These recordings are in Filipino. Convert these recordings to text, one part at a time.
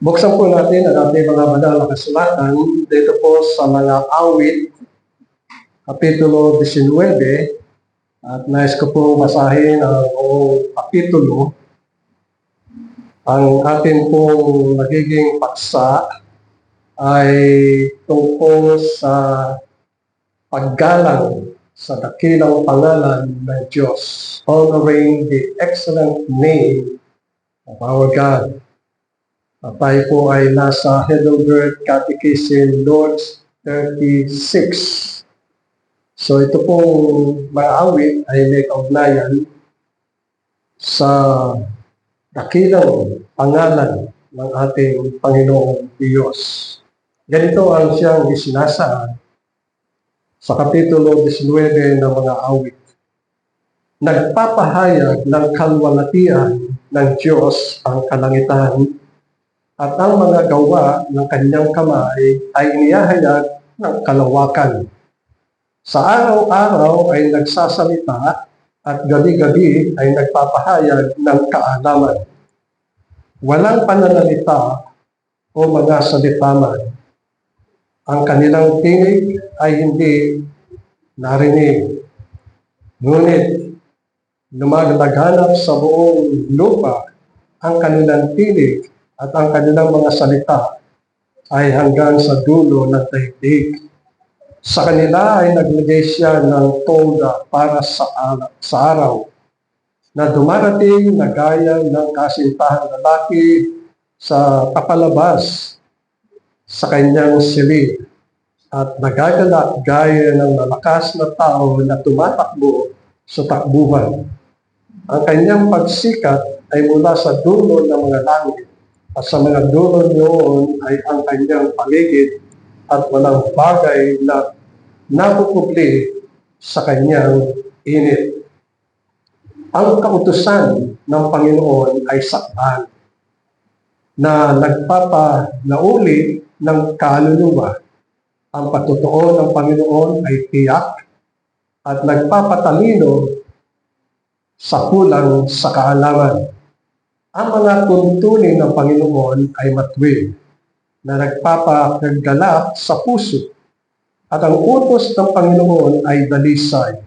Buksan po natin ang ating mga banal na kasulatan dito po sa mga awit, Kapitulo 19, at nais ko po basahin ang buong kapitulo. Ang ating pong nagiging paksa ay tungkol sa paggalang sa dakilang pangalan ng Diyos, honoring the excellent name of our God. At tayo po ay nasa Heidelberg Catechism Notes 36. So ito pong mga awit ay may kaugnayan sa dakilang pangalan ng ating Panginoong Diyos. Ganito ang siyang isinasaad sa Kapitulo 19 ng mga awit. Nagpapahayag ng kalwalatian ng Diyos ang kalangitan, at ang mga gawa ng kanyang kamay ay inihahayag ng kalawakan. Sa araw-araw ay nagsasalita at gabi-gabi ay nagpapahayag ng kaalaman. Walang pananalita o mga salita man. Ang kanilang tinig ay hindi narinig. Ngunit lumalaghanap sa buong lupa ang kanilang tinig, at ang kanilang mga salita ay hanggang sa dulo ng daigdig. Sa kanila ay naglagay siya ng tolda para sa araw, na dumarating na gaya ng kasintahang lalaki sa kapalabas sa kanyang silid, at nagagalak gaya ng malakas na tao na tumatakbo sa takbuhan. Ang kanyang pagsikat ay mula sa dulo ng mga langit, at sa mga dulo noon ay ang kanyang paligid, at walang bagay na napupubli sa kanyang init. Ang kautusan ng Panginoon ay sakdal na nagpapalauli ng kaluluwa. Ang patutuo ng Panginoon ay tiyak at nagpapatalino sa kulang sa kaalaman. Ang mga tuntunin ng Panginoon ay matuwid, na nagpapakagalak sa puso, at ang utos ng Panginoon ay dalisay,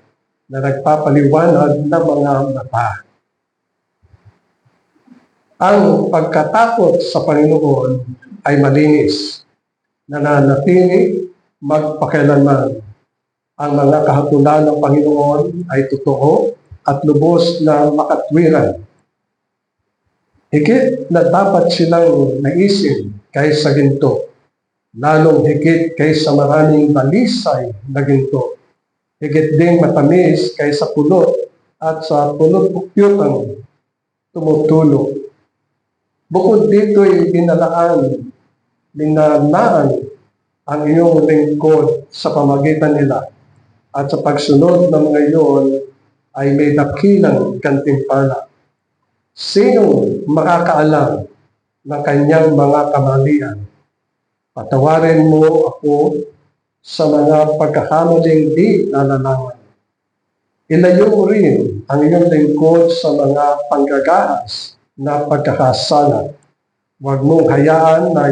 na nagpapaliwanag ng mga mata. Ang pagkatakot sa Panginoon ay malinis, nananatili magpakailanman. Ang mga kahatulan ng Panginoon ay totoo at lubos na makatwiran. Higit na dapat silang naisin kaysa ginto, lalong higit kaysa maraming dalisay na ginto. Higit ding matamis kaysa pulot, at sa pulot-pukyutang tumutulo. Bukod dito'y linanaan ang iyong lingkod sa pamagitan nila, at sa pagsunod ng mga iyon ay may dakilang gantimpala. Sinong makakaalam ng kanyang mga kamalian? Patawarin mo ako sa mga pagkakamaling di nalalaman. Ilayo mo rin ang iyong lingkod sa mga panggagahas na pagkakasala. Huwag mong hayaan na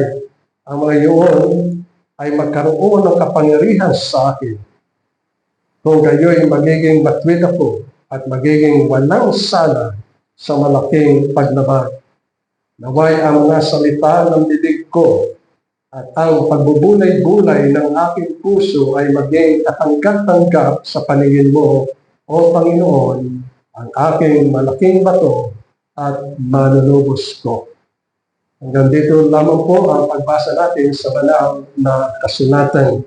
ang mga iyon ay magkaroon ng kapangyarihan sa akin. Kung gayo'y magiging matwid ako at magiging walang sala sa malaking paglaban. Naway ang mga salita ng bibig ko at ang pagbubulay-bulay ng aking puso ay maging katanggap-tanggap sa paningin mo, O Panginoon, ang aking malaking bato at manunubos ko. Hanggang dito lamang po ang pagbasa natin sa banal na kasulatan.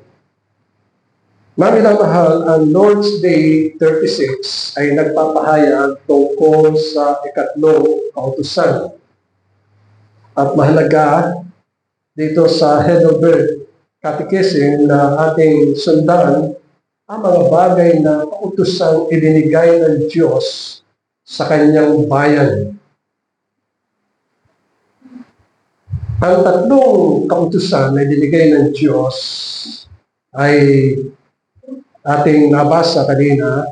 Mga mahal, ang Lord's Day 36 ay nagpapahayag tungkol sa ikatlong kautusan. At mahalaga dito sa Heidelberg Catechism na ating sundan ang mga bagay na kautusang ibinigay ng Diyos sa kanyang bayan. Ang tatlong kautusan na ibinigay ng Diyos ay ating nabasa kanina,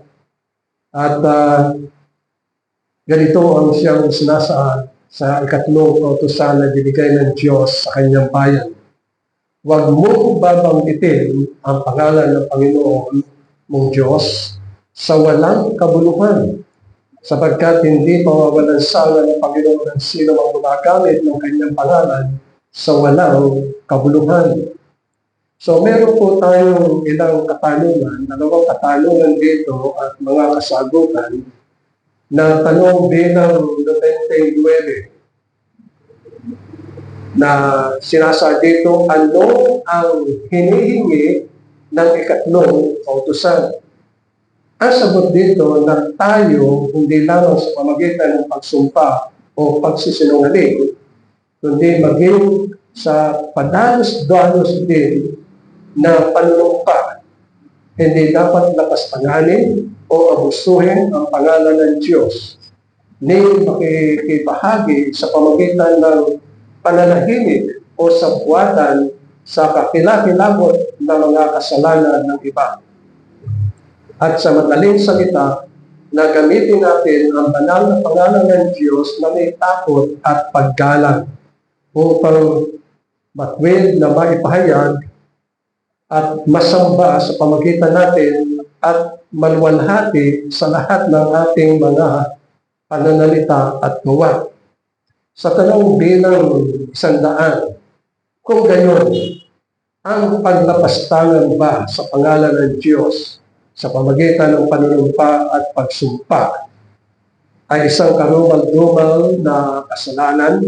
at Ganito ang siyang sinasaad sa ikatlong kautusan na binigay ng Diyos sa kanyang bayan. Huwag mo babanggitin ang pangalan ng Panginoon mong Diyos sa walang kabuluhan, sapagkat hindi mawawalan sala ng Panginoon ang sino ang gumagamit ng kanyang pangalan sa walang kabuluhan. So meron po tayong ilang katanungan, dalawang katanungan dito at mga kasagutan na tanong bilang 29 na sinasa dito, ano ang hinihingi ng ikatlong kautusan? Ang sagot dito na tayo hindi lamang sa pamamagitan ng pagsumpa o pagsisinungaling, kundi maging sa padalos-dalos din na panunumpa. Hindi dapat lapastanganin o abusuhin ang pangalan ng Diyos, ni makikibahagi sa pamamagitan ng pananahimik o sabwatan sa kakilakilabot ng mga kasalanan ng iba. At sa madaling salita, na gamitin natin ang banal na pangalan ng Diyos na may takot at paggalang upang matwid na maipahayag at masamba sa pamagitan natin at maluwalhati sa lahat ng ating mga pananalita at gawa. Sa tanong bilang 100, kung gayon, ang paglapastangan ba sa pangalan ng Diyos sa pamamagitan ng panunumpa at pagsumpa ay isang karumal-dumal na kasalanan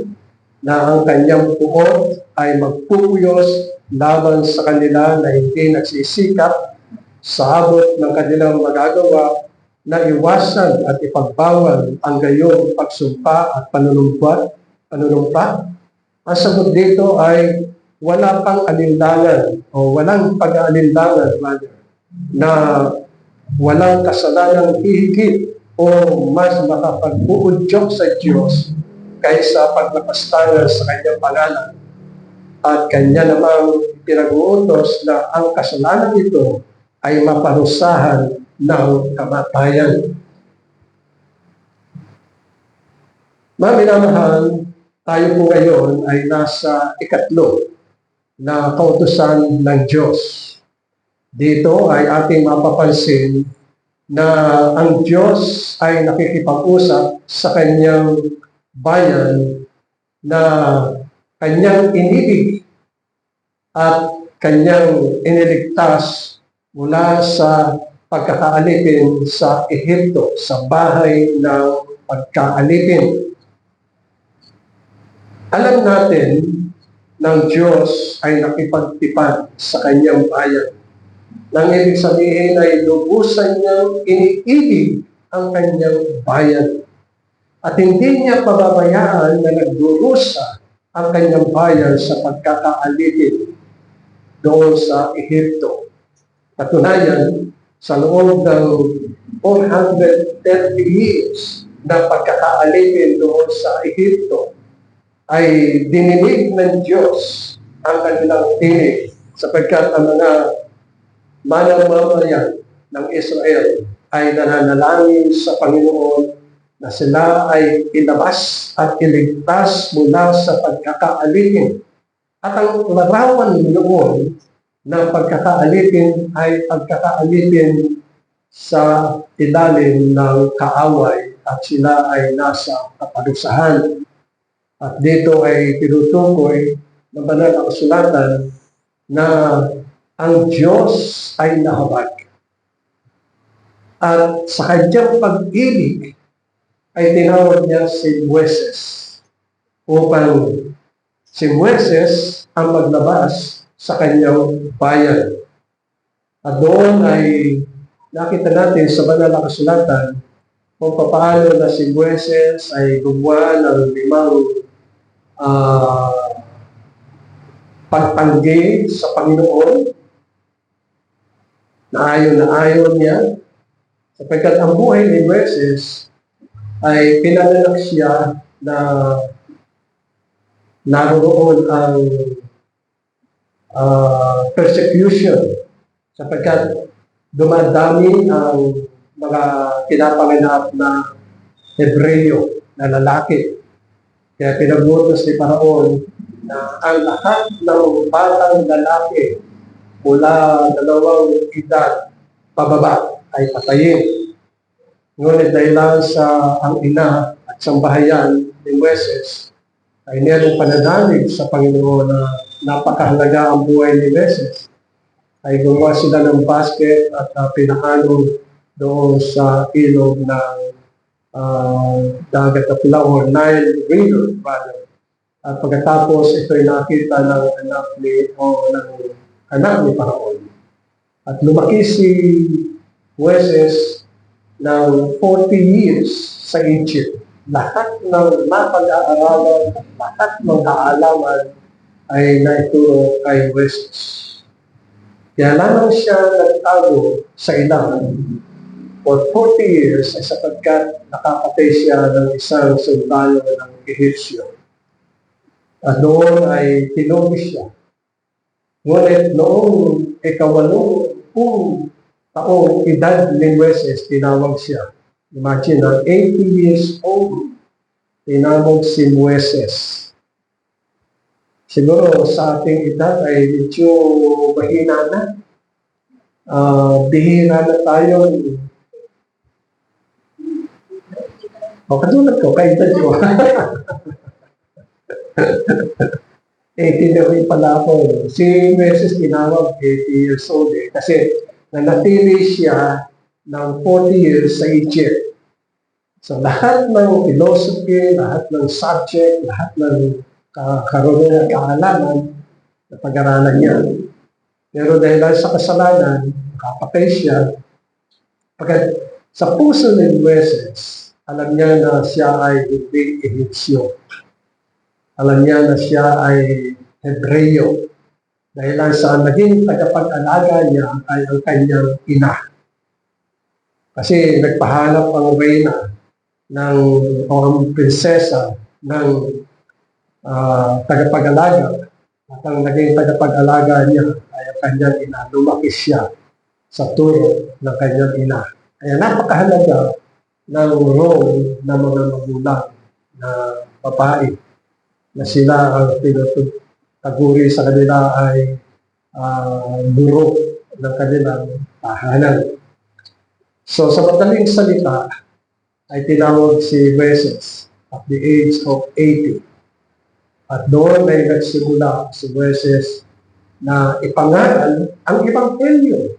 na ang kanyang puot ay magpupuyos laban sa kanila na hindi nagsisikap sa abot ng kanilang magagawa na iwasan at ipagbawal ang gayong pagsumpa at panunumpa. Ang sagot dito ay wala pang alinlangan o walang pag-aalinlangan na walang kasalanang hihigit o mas makapag-uudyok sa Diyos kaysa paglapastangan sa kanyang pangalan. At kanya namang pinag-uutos na ang kasalanan ito ay maparusahan ng kamatayan. Mga minamahal, tayo po ngayon ay nasa ikatlo na kautusan ng Diyos. Dito ay ating mapapansin na ang Diyos ay nakikipag-usap sa kanyang bayan na kanyang inibig at kanyang iniligtas mula sa pagkakaalipin sa Ehipto, sa bahay ng pagkaalipin. Alam natin ng Diyos ay nakipagtipad sa kanyang bayan. Nang ibig sabihin ay lubusan niyang iniibig ang kanyang bayan. At hindi niya pababayaan na nagdurusa ang kanyang bayan sa pagkakaalipin doon sa Ehipto. Katunayan, sa loob ng 430 years na pagkakaalipin doon sa Ehipto, ay dininig ng Diyos ang kanilang tinig sapagkat ang mga manang-mamayan ng Israel ay nananalangin sa Panginoon na sila ay ilabas at iligtas mula sa pagkakaalipin. At ang larawan noon na pagkakaalipin ay pagkakaalipin sa ilalim ng kaaway at sila ay nasa kaparusahan. At dito ay tinutukoy ng banal na kasulatan na ang Diyos ay nahabag. At sa kanyang pag-ibig ay tinawag niya si Moises upang si Moises ang maglabas sa kanyang bayan. At doon ay nakita natin sa banal na kasulatan kung paano na si Moises ay gumawa ng 5 pagtanggi sa Panginoon na ayon niya, sapagkat ang buhay ni Moises ay pinanganak siya na naroon ang persecution, sapagkat dumadami ang mga pinapanganap na Hebreo na lalaki. Kaya pinagutos ni Paraon na ang lahat ng batang lalaki mula 2 edad pababa ay patayin. Ngunit dahil sa ang ina at sambahayan ni Moises ay mayroong pananalig sa Panginoon na napakahalaga ang buhay ni Moises, ay gumawa sila ng basket at pinahalog doon sa ilog ng dagat na pula o Nile River, rather. At pagkatapos ito'y nakita ng anak ni Paraon. At lumaki si Moises ng 40 years sa Egypt. Lahat ng mapag-aaralan, lahat ng kaalaman ay naituro kay Moises. Kaya lamang siya nagtago sa ilang for 40 years ay sapagkat nakapatay siya ng isang sundalo ng Ehipsyo. At doon ay tinubos siya. Ngunit noong 8 taong edad ni Moises, tinawag siya. Imagine, 80 years old, tinawag si Moises. Siguro sa ating edad ay medyo mahina na. Bihira na tayo. O katulad ko, kaedad ko. 80 na rin pala ako. Si Moises tinawag 80 years old kasi nanatili siya ng 40 years sa Egypt. So lahat ng philosophy, lahat ng subject, lahat ng karunungan, kaalaman na pag-aralan niya. Pero dahil sa kasalanan, nakapatay siya. Pagkat sa puso ni Moises, alam niya na siya ay hindi Ehipsyo. Alam niya na siya ay Hebreo. Dahil sa naging tagapag-alaga niya ay ang kanyang ina. Kasi nagpahanap ang reyna o ang prinsesa ng tagapag-alaga. At ang naging tagapag-alaga niya ay ang kanyang ina. Lumaki siya sa turo ng kanyang ina. Kaya napakahalaga ng role ng mga magulang na babae na sila ang tinutaguri sa kanila ay guro ng kanilang tahanan. So sa madaling salita ay tinawag si Moises at the age of 80. At doon ay nagsimula si Moises na ipangaral ang Ebanghelyo.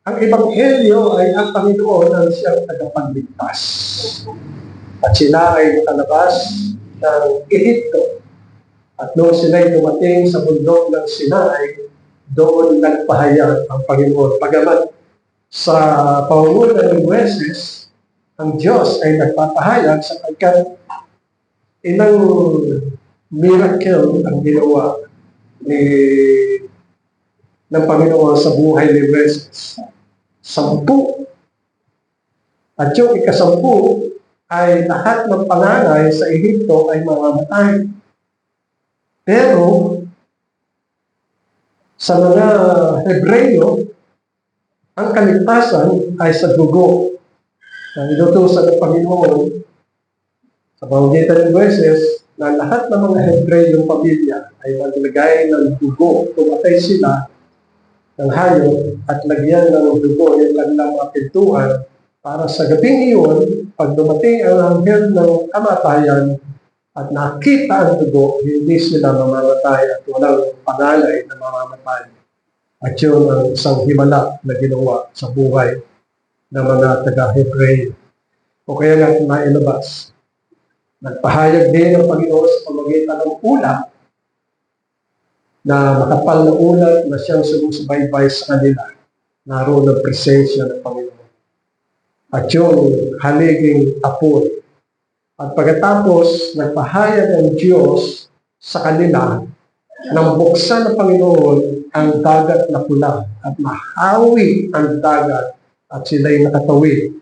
Ang Ebanghelyo ay ang Panginoon ang siyang tagapagligtas. At sila ay nakalabas ng Ehipto. At noong sila'y dumating sa bundok ng Sinai, doon nagpahayag ang Panginoon. Pagamat sa pangunguna ng Moises, ang Diyos ay nagpapahayag sapagkat ilang miracle ang ginawa ng Panginoon sa buhay ni Moises. 10. At yung ika-10 ay lahat ng panganay sa Ehipto ay mamamatay. Pero sa mga Hebreo, ang kaligtasan ay sa dugo. Inutusan ng Panginoon sa pamamagitan ng Moises na lahat ng mga Hebreo pamilya ay maglagay ng dugo. Tumatay sila ng hayop at lagyan ng dugo yung kanilang mga pintuan para sa gabing iyon, pag dumating ang anghel ng kamatayan at nakita ang dugo, hindi sila mamamatay at walang panganay na mamamatay. At yun ang isang himala na ginawa sa buhay ng mga taga-Hebreo. O kaya natin mailabas. Nagpahayag din ng Panginoon sa pamamagitan ng ulat na makapal na ulat na siyang sumusubaybay sa kanila. Naroon ang presensya ng Panginoon. At yung haliging apoy. At pagkatapos, nagpahayag ang Diyos sa kanila nang buksan ng Panginoon ang dagat na pula at mahawi ang dagat at sila'y nakatawid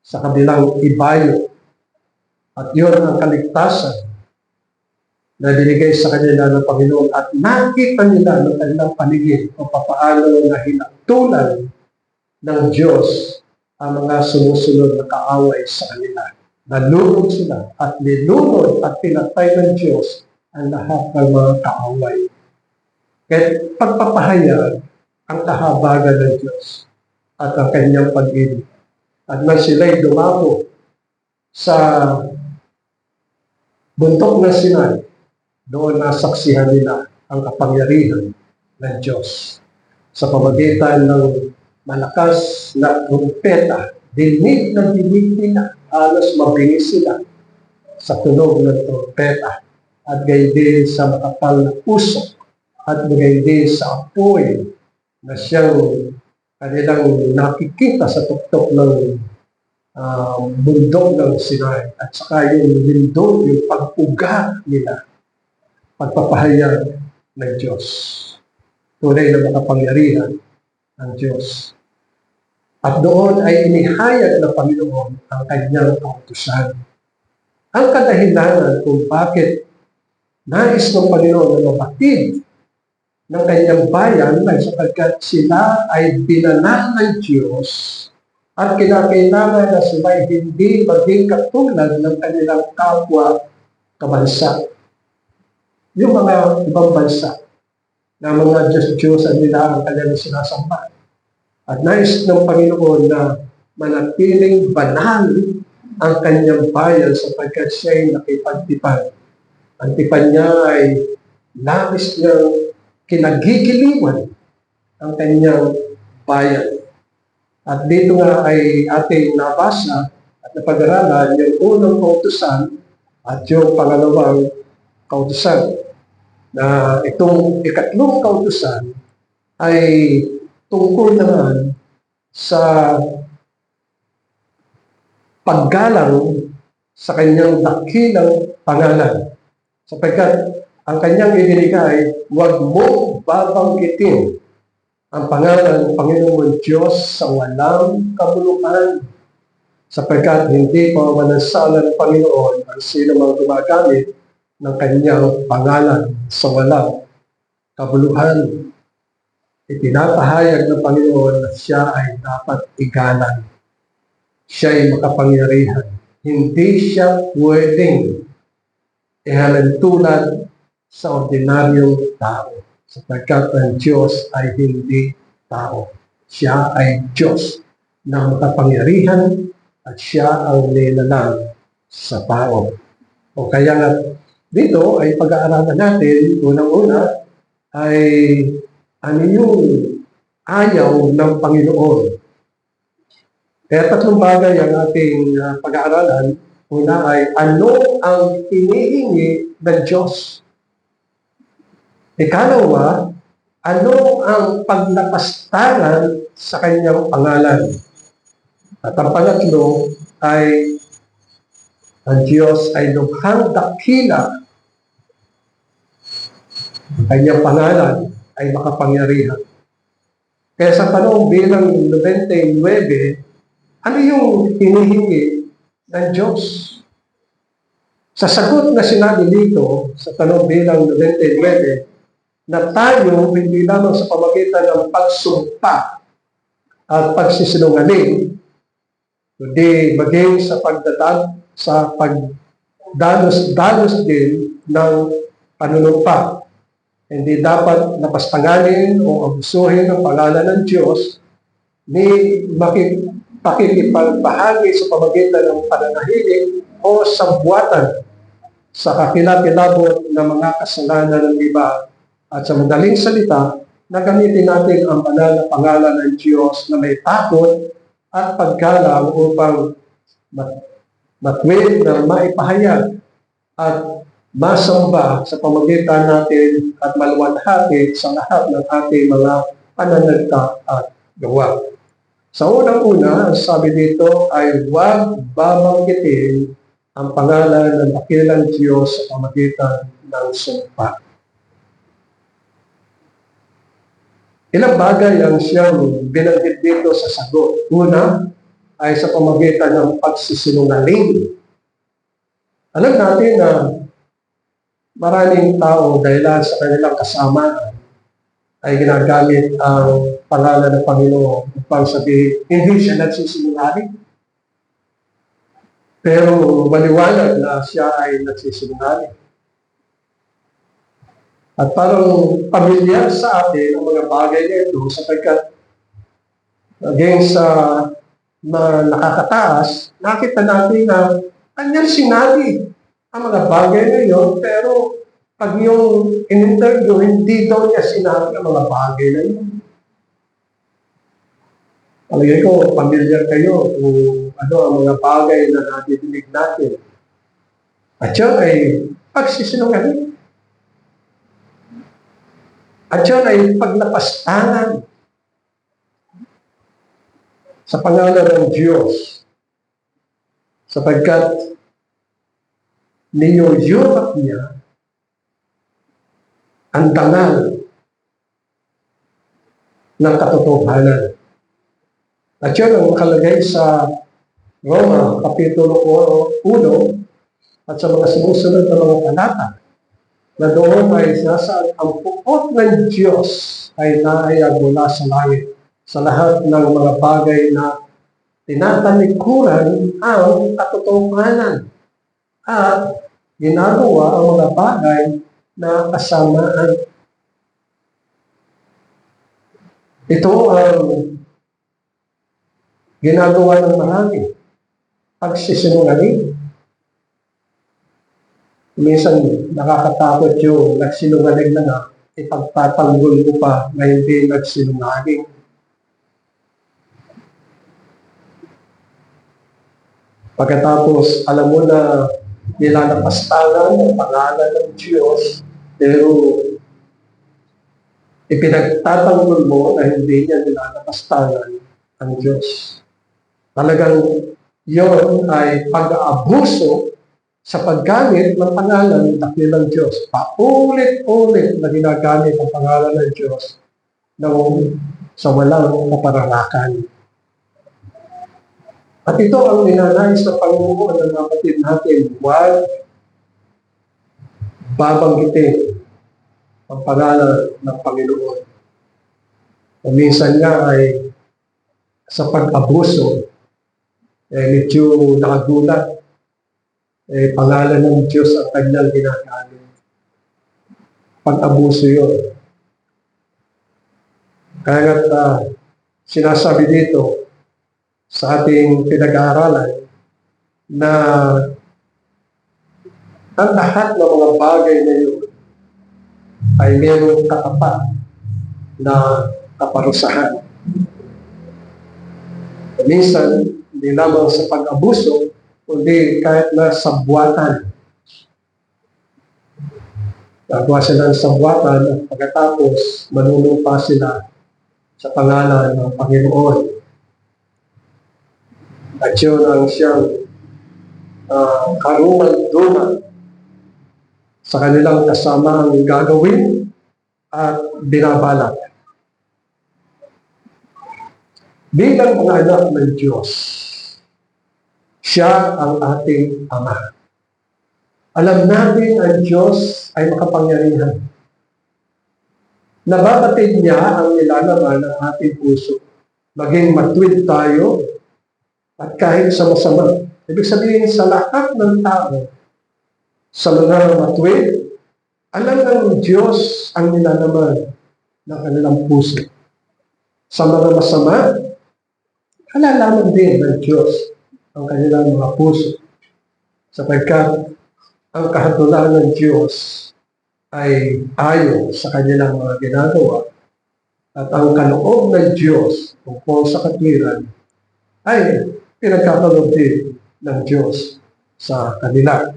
sa kabilang ibayo. At yun ang kaligtasan na binigay sa kanila ng Panginoon at nakita nila ng kanilang paligid o papaano na hinatulan ng Diyos ang mga sumusunod na kaaway sa kanila. nalunod sila at nilunod at pinatay ng Diyos ang lahat ng mga kaaway. Kaya pagpapahayag ang kahabagan ng Diyos at ang kanyang pag-ibig. At nang sila'y dumako sa bundok ng Sinai, doon nasaksihan nila ang kapangyarihan ng Diyos. Sa pamamagitan ng malakas na trumpeta, dinig ng dinig nila, halos mabingis sila sa tunog ng trumpeta, at gayon din sa makapal na usok, at gayon din sa apoy na siyang kanilang nakikita sa tuktok ng bundok ng Sinai, at saka yung lindol, yung pag-uga nila, pagpapahayag ng Diyos. Tunay na makapangyarihan ng Diyos. At doon ay inihayag ng Panginoon ang kanyang kautusan. Ang kadahilanan kung bakit nais ng Panginoon na mabatid ng kanyang bayan ay sapagkat sila ay binanal ng Diyos at kinakailangan na sila ay hindi maging katulad ng kanilang kapwa kabansa. Yung mga ibang bansa na mga Diyos-Diyosan nila ang kanilang sinasamba. At nais ng Panginoon na manatiling banal ang kanyang bayan sapagkat siya ay nakipagtipan. Ang tipan niya ay labis niyang kinagigiliwan ang kanyang bayan. At dito nga ay ating nabasa at napag-aralan yung unang kautusan at yung pangalawang kautusan. Na itong ikatlong kautusan ay tungkol naman sa paggalang sa kanyang dakilang pangalan. Sapagkat ang kanyang ibinigay, huwag mo babanggitin ang pangalan ng Panginoon Diyos sa walang kabuluhan. Sapagkat hindi pa manansala ng Panginoon ang sino mang gumagamit ng kanyang pangalan sa walang kabuluhan. Itinatahayag ng Panginoon na siya ay dapat igalang. Siya ay makapangyarihan. Hindi siya pwedeng ihalintulad sa ordinaryong tao. Sapagkat ang Diyos ay hindi tao. Siya ay Diyos na makapangyarihan at siya ang nilalang sa tao. O kaya nga dito ay pag-aaralan natin, unang-una, ay ano yung ayaw ng Panginoon. Kaya tatlong bagay ang ating pag-aaralan. Una ay ano ang hinihingi ng Diyos. Ikalawa, ano ang paglapastangan sa kanyang pangalan. At ang pangatlo ay ang Diyos ay lukhang dakila. Ang kanyang pangalan ay makapangyarihan. Kaya sa tanong bilang 99, ano yung hinihingi ng Diyos? Sa sagot na sinabi dito, sa tanong bilang 99, na tayo hindi lamang sa pamagitan ng pagsumpa at pagsisinungaling, kundi maging sa pagdalos din ng panunumpa. Hindi dapat napastanganin o abusuhin ang pangalan ng Diyos ni pakikipagbahagi sa pamagitan ng pananahiling o sabwatan sa kakilakilabot ng mga kasalanan ng iba. At sa madaling salita, na gamitin natin ang banal na pangalan ng Diyos na may takot at paggalang upang matwid na maipahayag at masamba sa pamagitan natin at maluwalhati sa lahat ng ating mga pananalita at gawa. Sa unang-una, ang sabi dito ay huwag babanggitin ang pangalan ng dakilang Diyos sa pamagitan ng sumpa. Ilang bagay ang siyang binanggit dito sa sagot. Una ay sa pamagitan ng pagsisinungaling. Alam natin na maraming tao dahil sa kanilang kasamaan ay ginagamit ang pangalan ng Panginoon upang sabihin, hindi siya nagsisinungaling. Pero maliwanag na siya ay nagsisinungaling. At parang pamilyar sa atin ang mga bagay na ito sapagkat against sa nakakataas, nakita natin na kanyang sinabi ang mga bagay na yun, pero pag yung in-interview, hindi daw niya sinabi ang mga bagay na yun. Palagay ko, familiar kayo kung ano ang mga bagay na nadidinig natin. At yun ay pagsisinungaling. At yun ay paglapastangan sa pangalan ng Diyos. Sapagkat niyuyurak niya ang dangal ng katotohanan. At yun ang nakalagay sa Roma, Kapitulo 1, at sa mga sumusunod na mga talata, na doon ay sinasaan ang pukot ng Diyos ay naayag mula sa langit sa lahat ng mga bagay na tinatalikuran ang katotohanan at ginagawa ang mga bagay na kasamaan. Ito ang ginagawa ng marami, pagsisinungaling. Minsan nakakatakot yung nagsinungaling na nga, ipagtatanggol mo pa na hindi nagsinungaling. Pagkatapos, alam mo na nilalapastangan ang pangalan ng Diyos, pero ipinagtatanggol mo na hindi niya nilalapastangan ang Diyos. Talagang yon ay pag-aabuso sa paggamit ng pangalan ng dakilang Diyos. Paulit-ulit na ginagamit ang pangalan ng Diyos sa walang kapararakan. At ito ang ninanais na Panginoon ng kapatid natin, huwag babanggitin ang pangalan ng Panginoon. O minsan nga ay sa pag-abuso, medyo nakagulat, pangalan ng Diyos ang kanyang ginagamit. Pag-abuso yun. Kaya nga sinasabi dito sa ating pinag-aaralan na ang lahat ng mga bagay na yun ay mayroong katapat na kaparusahan. Minsan, hindi lamang sa pag-abuso, kundi kahit na sabwatan. Gagawa sila ng sabwatan at pagkatapos manunumpa sila sa pangalan ng Panginoon. At yun ang siyang karumal-dumal sa kanilang kasamaang gagawin at binabalak. Bilang mga anak ng Diyos, siya ang ating Ama. Alam natin ang Diyos ay makapangyarihan. Nababatid niya ang nilalaman ng ating puso. Maging matuwid tayo at kahit sa masama. Ibig sabihin sa lahat ng tao, sa mga matuwid, alam ng Diyos ang nilalaman ng kanilang puso. Sa mga masama, alalaman din ng Diyos ang kanilang mga puso. Sapagkat ang kahatulan ng Diyos ay ayon sa kanilang mga ginagawa at ang kaloob ng Diyos tungkol sa katwiran ay pinagkakaloob din ng Diyos sa kanila.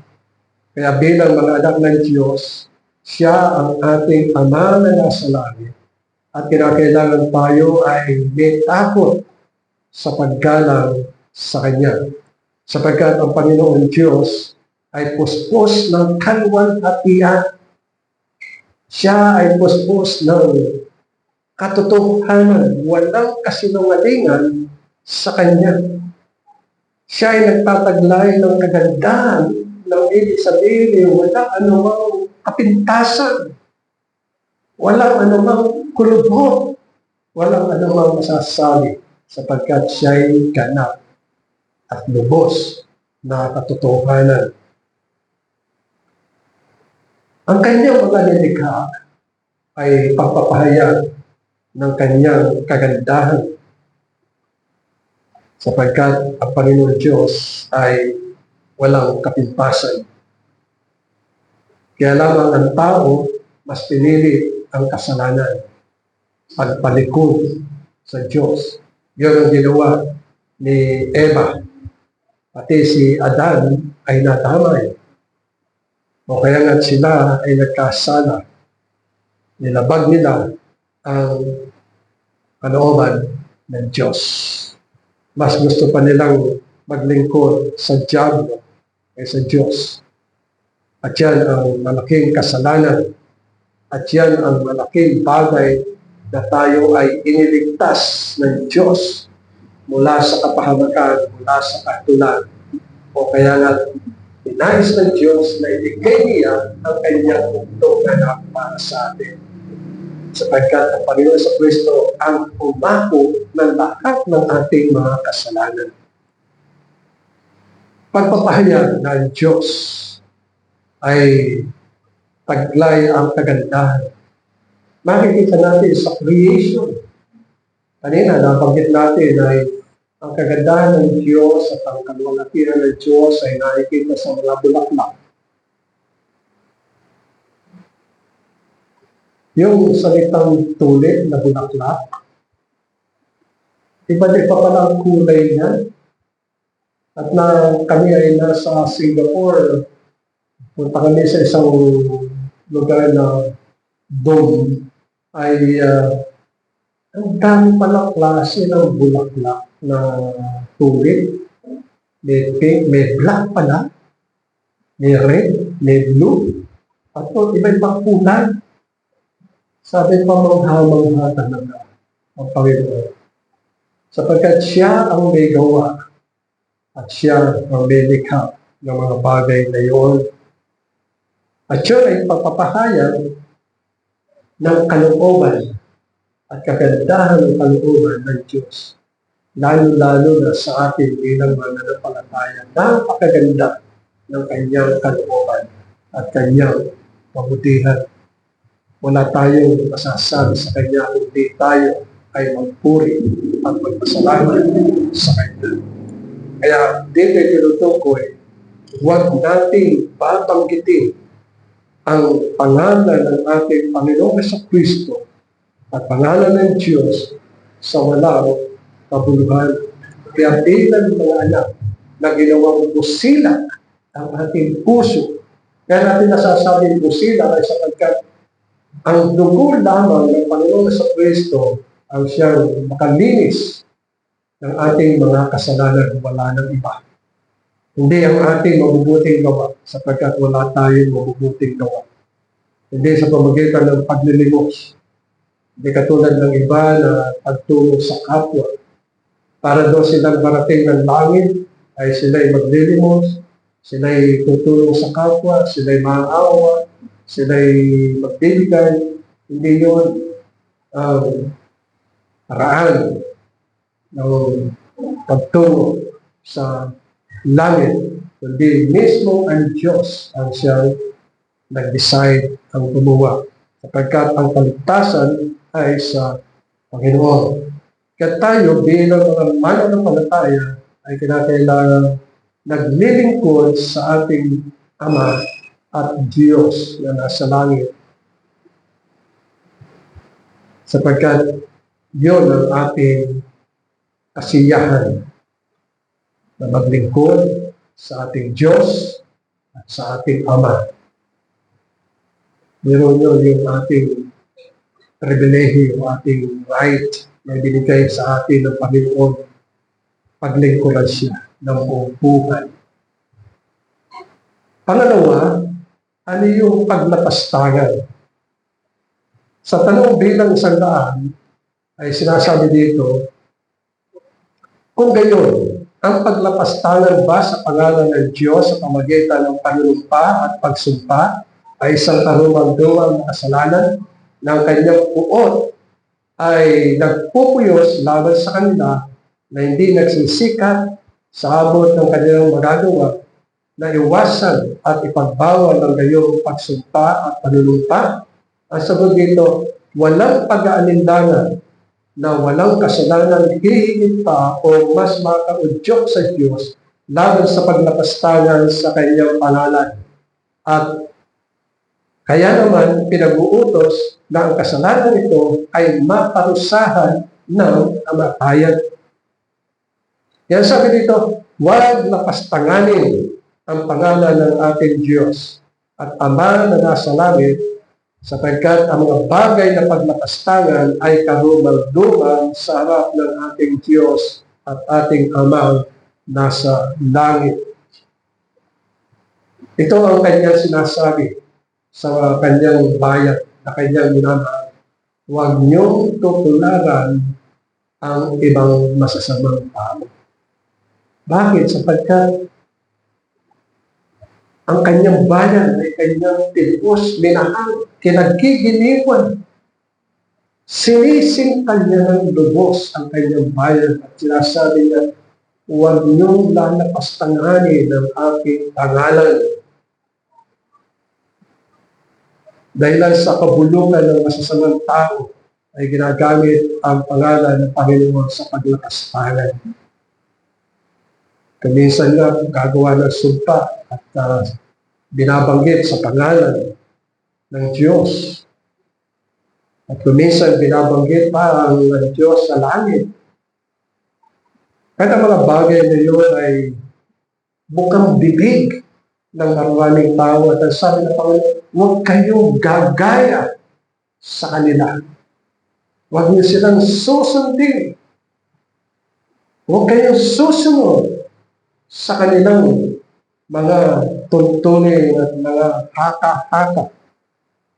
Kaya bilang mga anak ng Diyos, siya ang ating Ama na nasa langit at kinakailangan tayo ay may takot sa paggalang sa Kanya. Sapagkat ang Panginoon Diyos ay puspos ng kalwalhatian. Siya ay puspos ng katotohanan, walang kasinungalingan sa Kanya. Siya ay nagtataglay ng kagandahan ng ibig sabihin, walang anumang kapintasan, walang anumang kulubot, walang anumang masasabi sapagkat siya ay ganap at lubos na katotohanan. Ang kanyang mga nilikha ay pagpapahayag ng kanyang kagandahan sapagkat ang Panginoon Diyos ay walang kapintasan. Kaya lamang ang tao mas pinili ang kasalanan, pagpalikod sa Diyos. Yun ang ginawa ni Eva. Pati si Adan ay nadamay. O kaya nga sila ay nagkasala. Nilabag nila ang kalooban ng Diyos. Mas gusto pa nilang maglingkod sa diablo kaysa Diyos. At yan ang malaking kasalanan. At yan ang malaking bagay na tayo ay iniligtas ng Diyos mula sa kapahamakan, mula sa katulan. O kaya nga, pinais ng Diyos na ibigay niya ang kanyang mundo na para sa atin. Sapagkat ang Panginoon sa Kristo ang umako ng lahat ng ating mga kasalanan. Pagpapahayag ng Diyos ay taglay ang kagandahan. Makikita natin sa creation. Kanina, nabanggit natin ay ang kagandahan ng Diyos at ang kaluwalhatian ng Diyos ay nakikita sa mga bulaklak. Yung salitang tulip na bulaklak, iba-iba pala ang kulay niya. At na kami ay nasa Singapore, punta kami sa isang lugar na dome, ay ang dami palang klase ng bulaklak na tulip. May pink, may black pala, may red, may blue, at iba-ibang kulay. Sabi pa mangha-mangha talaga ang Panginoon. Sapagkat siya ang may gawa at siya ang may likha ng mga bagay na yun. At yun ay pagpapahayag ng kalooban at kagandahan ng kalooban ng Diyos. Lalo-lalo na sa atin bilang mananampalataya, napakaganda ng kanyang kalooban at kanyang mabutihan. Wala tayong masasabi sa Kanya kundi tayo ay magpuri at magpasalamat sa Kanya. Kaya dito ay tinutukoy, huwag nating babanggitin ang pangalan ng ating Panginoon sa Kristo at pangalan ng Diyos sa walang kabuluhan. Kaya bilang mga anak na ginawang busila ang ating puso. Kaya natin nasasabing busila ay sapagkat ang dugo lamang ng Panginoon sa Kristo ang siyang makalinis ng ating mga kasalanan, wala ng iba. Hindi ang ating mabubuting gawa sapagkat wala tayong mabubuting gawa. Hindi sa pamamagitan ng paglilimos. Hindi katulad ng iba na pagtulong sa kapwa. Para daw silang marating ng langit ay sila'y maglilimos, sila'y tutulong sa kapwa, sila'y maawa, sila'y magbibigay. Hindi yun paraan ng pagtungo sa langit. Kundi mismo ang Diyos ang siyang nag-decide ang gumawa. Sapagkat ang kaligtasan ay sa Panginoon. Kaya tayo bilang mga mananampalataya ay kinakailangan naglilingkod sa ating Ama at Diyos na nasa langit. Sapagkat yun ang ating kasiyahan na maglingkod sa ating Diyos at sa ating Ama. Meron yun yung ating pribilehiyo, ating right na binigay sa atin ng Panginoon. Paglingkuran siya ng buong buhay. Pangalawa, ano yung paglapastangan? Sa tanong bilang isang daan, ay sinasabi dito, kung gayon, ang paglapastangan ba sa pangalan ng Diyos sa pamagitan ng panunumpa at pagsumpa ay isang karumang-dumang kasalanan ng kanyang uot ay nagpupuyos laban sa kanila na hindi nagsisikat sa abot ng kanilang magagawa na iwasan at ipagbawal ang gayong pagsumpa at panunumpa. Ang sagot dito, walang pag-aalinlangan na walang kasalanan hihigit pa o mas makaudyok sa Diyos laban sa paglapastangan sa kanyang pangalan. At kaya naman pinag-uutos na ang kasalanan ito ay maparusahan ng kamatayan. Yan sabi dito, huwag lapastanganin ang pangalan ng ating Diyos at Ama na nasa langit, sapagkat ang mga bagay na paglapastangan ay karumal-dumal sa harap ng ating Diyos at ating Ama nasa langit. Ito ang kanyang sinasabi sa kanyang bayan na kanyang minamahal. Huwag niyong tutularan ang ibang masasamang tao. Bakit? Sapagkat ang kanyang bayan ay kanyang tinubos, minahal, kinagkigiliwan. Sinisingkal niya ng lubos ang kanyang bayan at sinasabi niya, huwag niyong lalapastanganin ang aking pangalan. Dahil sa kabulugan ng masasamang tao ay ginagamit ang pangalan ng Panginoon sa paglapastangan. Kuminsan nga gagawa ng sumpa at binabanggit sa pangalan ng Diyos. At kuminsan binabanggit pa ang Diyos sa langit. Kaya mga bagay na yun ay bukang bibig ng maraming tao at ang sabi ng Panginoon, huwag kayong gagaya sa kanila. Huwag niyo silang susundin. Huwag kayong susunod sa kanilang mga tuntunin at mga haka-haka.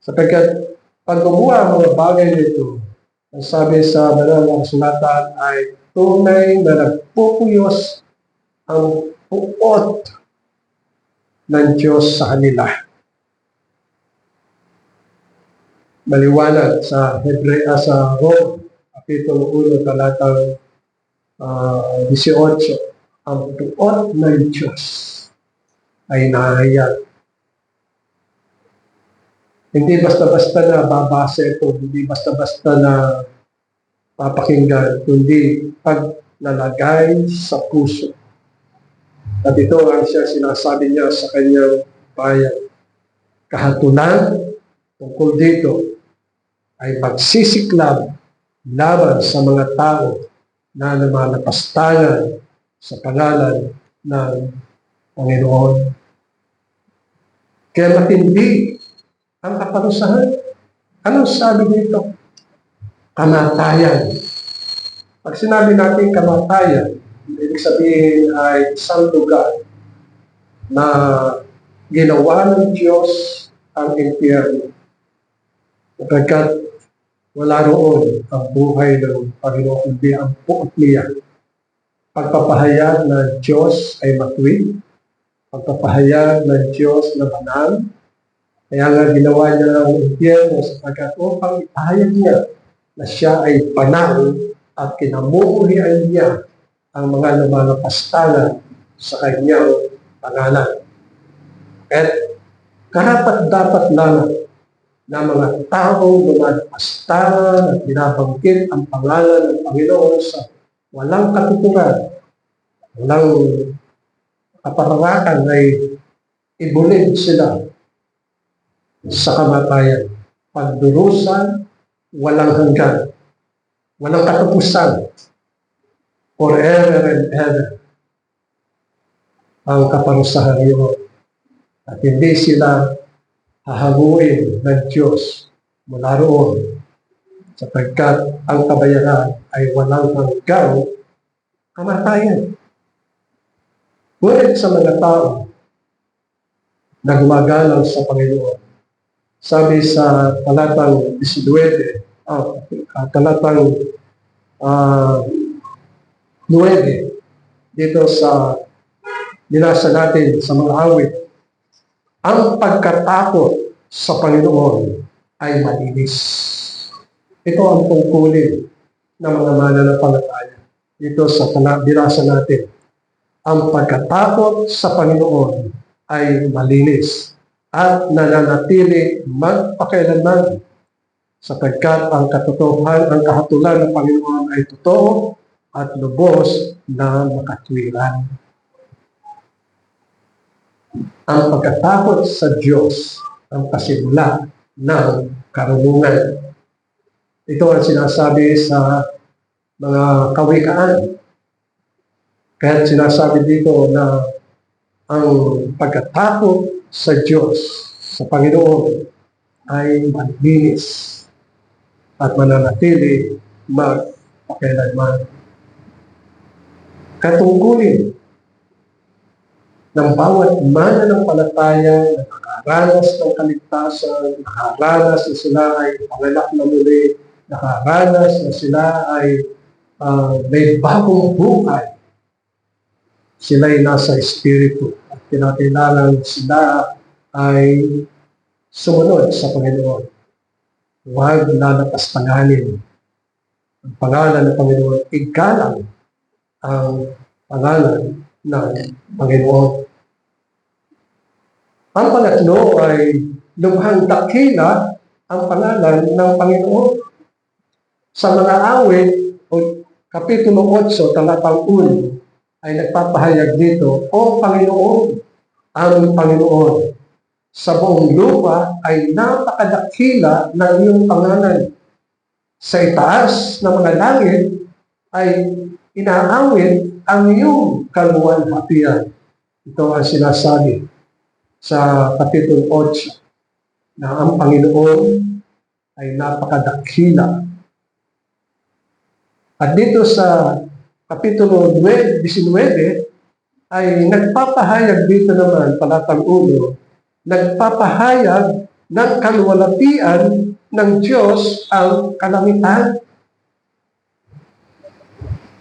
Sapagkat pag gumawa ang mga bagay nito, ang sabi sa banal na kasulatan ay tunay na nagpupuyos ang puot ng Diyos sa kanila. Maliwanag sa Hebrea sa Rome, Kapitulo 1, talatang 18, ang puot ng Diyos ay nahayag. Hindi basta-basta na babasa ito, hindi basta-basta na papakinggan, kundi pag nalagay sa puso. At ito ang sinasabi niya sa kanyang bayan. Kahatulan tungkol dito ay pagsisiklab laban sa mga tao na namalapastangan sa pangalan ng Panginoon. Kaya matindi ang kaparusahan. Anong sabi dito? Kamatayan. Pag sinabi natin kamatayan, ibig sabihin ay isang lugar na ginawa ng Diyos ang impyerno. Sapagkat wala roon ang buhay ng Panginoon, kundi ang puot niya. Pagpapahayag ng Diyos ay matuwid. Pagpapahayag ng Diyos na banal. Kaya nga ginawa niya ang impyerno sapagkat upang ipahayag niya na siya ay banal at kinamuhian niya ang mga namalapastangan sa kanyang pangalan. At karapat-dapat lamang na mga taong lumalapastangan at binabanggit ang pangalan ng Panginoon sa walang katuturan, walang kaparakan ay ibulid sila sa kamatayan. Pagdurusan, walang hanggan, walang katapusan, forever and ever ang kaparusahan niyo. At hindi sila hahaguin ng Diyos mula roon, sapagkat ang kabayaran ay walang hanggang kamatayan. Ngunit sa mga tao na gumagalang sa Panginoon, sabi sa talatang 19, talatang 9, dito sa binasa natin sa mga awit, ang pagkatakot sa Panginoon ay malinis. Ito ang tungkulin ng mga mananampalataya. Dito sa binasa natin, Ang pagkatakot sa Panginoon ay malinis at nananatili magpakailanman, sapagkat ang katotohanan, ang kahatulan ng Panginoon ay totoo at lubos na makatwiran. Ang pagkatakot sa Diyos ang kasimula ng karunungan. Ito ang sinasabi sa mga kawikaan. Kaya sinasabi dito na ang pagkatakot sa Diyos, sa Panginoon, ay malinis at mananatili magpakailanman. Katungkulin ng bawat mananampalataya na nakaranas ng kaligtasan, nakaranas na sila ay panganak na muli, nakaranas na sila ay may bagong buhay. Sila'y nasa Espiritu at kinakailangan sila ay sumunod sa Panginoon. Huwag lalapas-panganin ang pangalan ng Panginoon, igalang ang pangalan ng Panginoon. Ang pangatlo ay lubhang dakila ang pangalan ng Panginoon. Sa mga awit, Kapitulo 8, talatang 1, ay nagpapahayag dito, O Panginoon, ang Panginoon, sa buong lupa ay napakadakila ng iyong pangalan. Sa itaas ng mga langit ay inaawit ang iyong kaluwalhatian. Ito ang sinasabi sa Kapitulo 8 na ang Panginoon ay napakadakila. At dito sa Kapitulo 19 ay nagpapahayag dito naman, talatang 1, nagpapahayag ng kaluwalhatian ng Diyos ang kalangitan.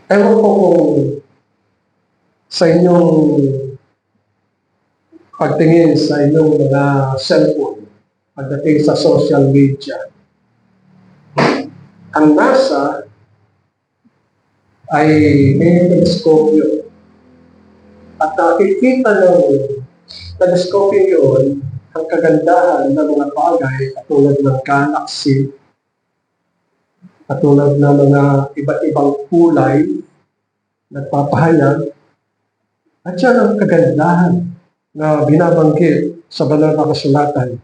Ewan ko kung sa inyong pagtingin sa inyong mga cellphone, pagdating sa social media, ang NASA ay may teleskopyo. At nakikita ng teleskopyo yun ang kagandahan ng mga bagay katulad ng galaxy, katulad ng mga iba't ibang kulay, nagpapahayag. At yan ang kagandahan na binabanggit sa banal na kasulatan.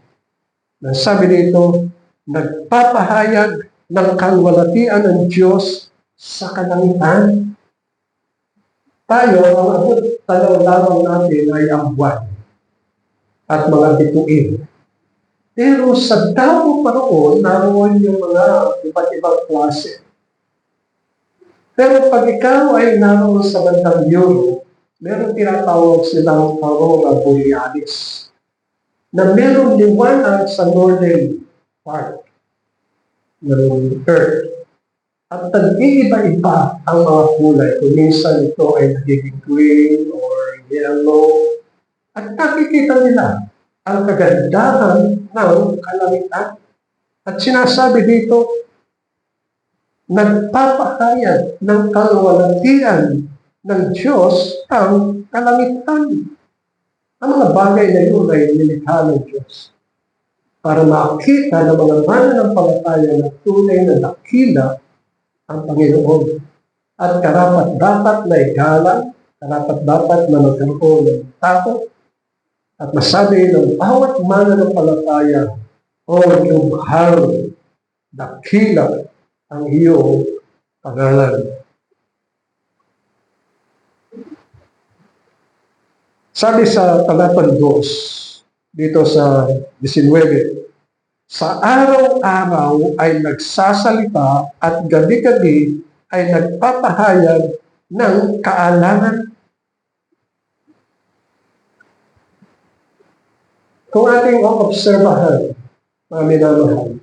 Na sabi dito, nagpapahayag ng kaluwalhatian ng Diyos sa kalangitan. Tayo, ang abot tanaw lamang natin ay ang buwan at mga bituin. Pero sa damo pa roon, naroon yung mga iba't ibang klase. Pero pag ikaw ay naroon sa bandang Europe, meron tinatawag silang aurora borealis na meron liwanag sa northern part ng Earth. At nag-iiba-iba ang mga kulay. Kung minsan ito ay nagiging green or yellow. At nakikita nila ang kagandahan ng kalangitan. At sinasabi dito, nagpapahayag ng kaluwalhatian ng Diyos ang kalangitan. Ang mga bagay na yun ay nilikha ng Diyos para makita ng mga mananampalataya na tunay na dakila ang Panginoon. At karapat-dapat na igalang, karapat-dapat na magkaroon ng takot, at masabi ng bawat mananampalataya, O lubhang dakila ang iyong pangalan. Sabi sa talatang 2, dito sa 19, sa araw-araw ay nagsasalita at gabi-gabi ay nagpapahayag ng kaalangan. Kung ating obserbahan, mga minamahal,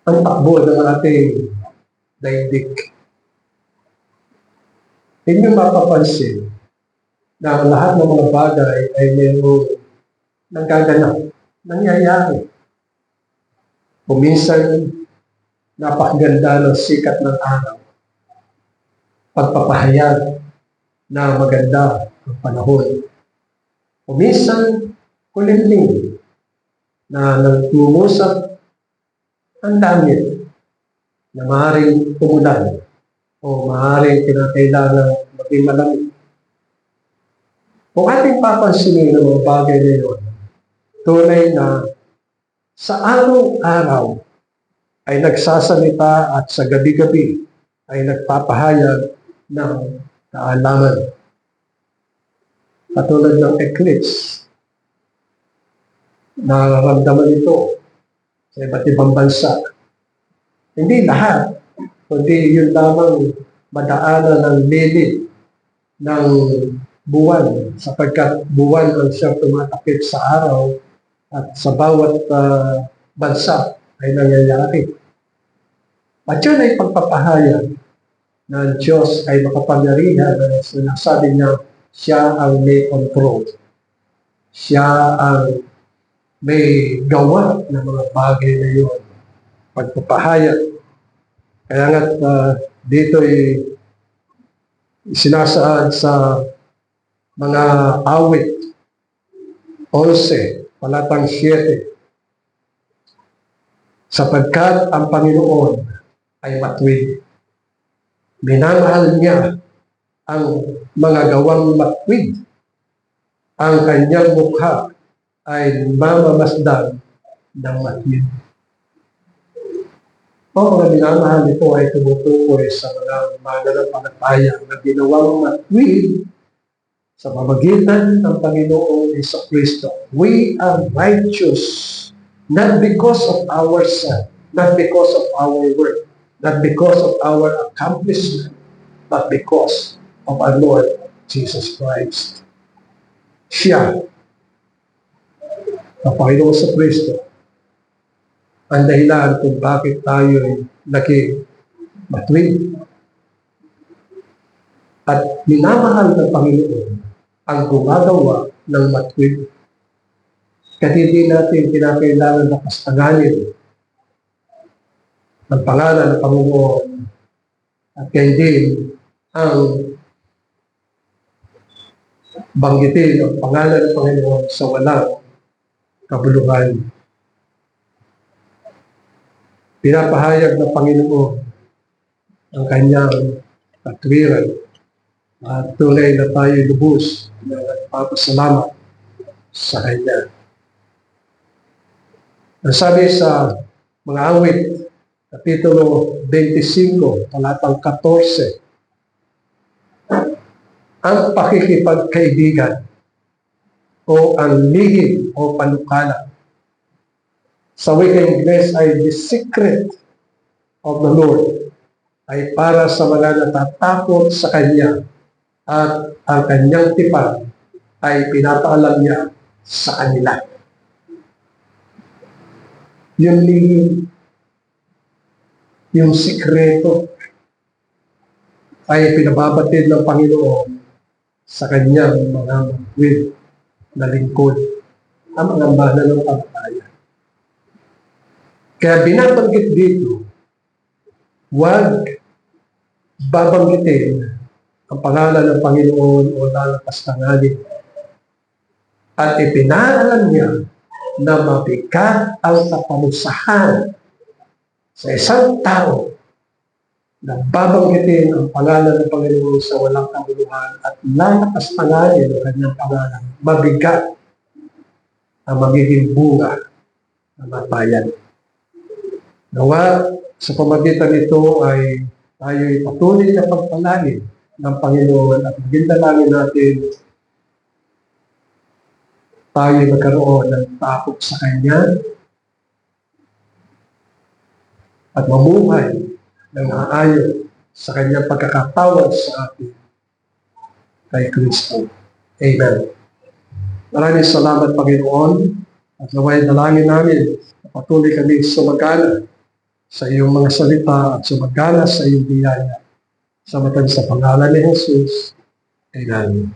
ang takbo ng ating daigdig, hindi mapapansin na ang lahat ng mga bagay ay mayroong nanggaganap, nangyayari. Kung minsan, napakaganda ng sikat ng araw, pagpapahayag na maganda ang panahon. O minsan, kulimlim na nagtumusap ang langit na maaaring umulan o maaaring kinakailangan maging malamig. Kung ating papansinin ang mga bagay na yun, tunay na sa araw-araw ay nagsasalita at sa gabi-gabi ay nagpapahayag ng kaalaman. Katulad ng eclipse, nararamdaman ito sa iba't ibang bansa. Hindi lahat, kundi yun lamang madaanan ng lilid ng buwan, sapagkat buwan ang siyang tumatakip sa araw at sa bawat bansa ay nangyayari. At yun ay pagpapahayag na ang Diyos ay makapangyarihan na sinasabi niya siya ang may control. Siya ang may gawa ng mga bagay na yun. Pagpapahayag. Kaya nga't dito ay sinasaad sa mga awit 11, palatang 7, sapagkat ang Panginoon ay matuwid. Minamahal niya ang mga gawang matuwid. Ang kanyang mukha ay mamamasdan ng matuwid. O mga minamahal, ito ay tumutukoy sa mga mananampalataya na ginawang matuwid sa pamamagitan ng Panginoong Jesucristo. We are righteous, not because of ourselves, not because of our work, not because of our accomplishment, but because of our Lord Jesus Christ. Siya, ang Panginoong Jesucristo, ang dahilan kung bakit tayo ay naging matuwid. At minamahal ng Panginoon ang gumagawa ng matuwid. Kaya hindi natin kinakailangan na pastanganin ang pangalan ng Panginoon at kaya din ang banggitin ang pangalan ng Panginoon sa walang kabuluhan. Pinapahayag ng Panginoon ang kanyang katwiran at tunay na tayo lubos na nagpapasalamat sa Kanya. Ang sabi sa mga awit, Kapitulo 25, talatang 14, ang pakikipagkaibigan o ang lihim o panukala. Sa wikang Ingles ay the secret of the Lord ay para sa mga natatakot sa Kanya at ang Kanyang tipan ay pinapaalam niya sa kanila. Yung lihim, yung sikreto ay pinababatid ng Panginoon sa Kanyang mga matuwid na lingkod, ang mga mananampalataya. Kaya binabanggit dito, huwag babanggitin ang pangalan ng Panginoon o lalapastanganin. At ipinaalam niya na mabigat ang kaparusahan sa isang tao na babanggitin ang pangalan ng Panginoon sa walang kabuluhan at lalapastanganin ang kanyang pangalan. Mabigat ang magiging bunga ng matayan. Nawa, sa pamagitan nito ay tayo'y patuloy na pagpalangin ng Panginoon at gindalangin natin tayo magkaroon ng takot sa Kanya at mamuhay ng aayon sa Kanyang pagkakatawad sa atin kay Kristo. Amen. Maraming salamat, Panginoon, at naway dalangin namin na patuloy kami sumagana sa iyong mga salita at sumagana sa iyong biyaya. Sa pangalan ni Jesus. Amen.